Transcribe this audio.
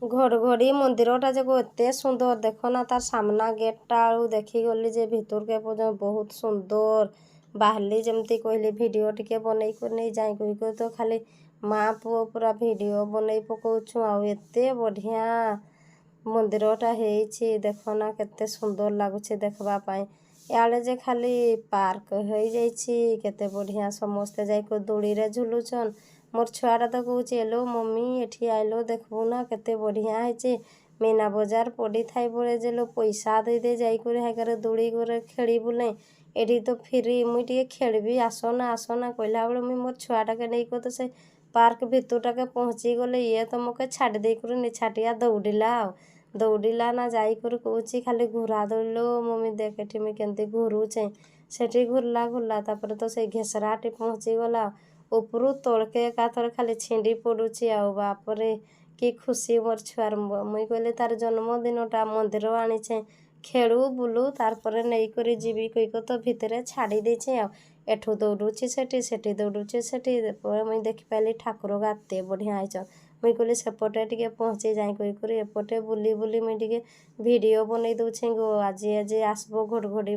घड़घड़ी मंदिरटा जाको एते सुंदर देख ना तार सामना गेटटा आलू देखी गली जे भितर के पर्यटन बहुत सुंदर बाहली जमती कहली वीडियो टिके बनई को नहीं जाई कोई तो खाली माँ पुओ पूरा वीडियो बनई पकाउछु आउ एते बढ़िया मंदिरटा हेइछि देख ना केते सुंदर लागुछि देखबा पाई याले जे खाली पार्क हो जाइछि केते बढ़िया समस्ते जाइको दोड़ी रे झुलुछन मोर छुआटा तो कहूँ एलो मम्मी एठी आइलो देखबू ना केते बढ़िया है मीना बजार पड़ी थाई बोले जे लो पैसा दे दे जाइकर हाइकर दोड़ी गोरे खेली बुले एठी तो फ्री मुई टिके खेलबी आसना कहला बेले मुई मोर छुआटा के नहीं को तो से पार्क भितरटा के पहुँची गले ये तो मोके छाड़ दे कर निछाटिया दौड़िला ना जाइकर कहूँ खाली घुरा दौड़लो मम्मी देख एठी मुई केमती घुरुचे सेठी घुरला तापर तो से घेसराटी पहुँची गला उपरू तोड़के एकाथर खाली छिंडी पड़ुची आउ बापरे कि खुशी मोर छुआर मुई कहली तार जन्मदिनटा मंदिर आनीछे खेलू बुलू तारपरे नहीं करी जीवी कहीको तो भितरे छाड़ी देछे आ एठू दौड़ुची सेठी दौड़ुची सेठी मुई देखी पाइली ठाकुर गाते बढ़िया आइछन मुई कहली सेपटे टिके पहुँची जाई कहीकरी एपटे बुली बुली मुई टिके वीडियो बनई दउछे गो आज आसबो घड़घड़ी।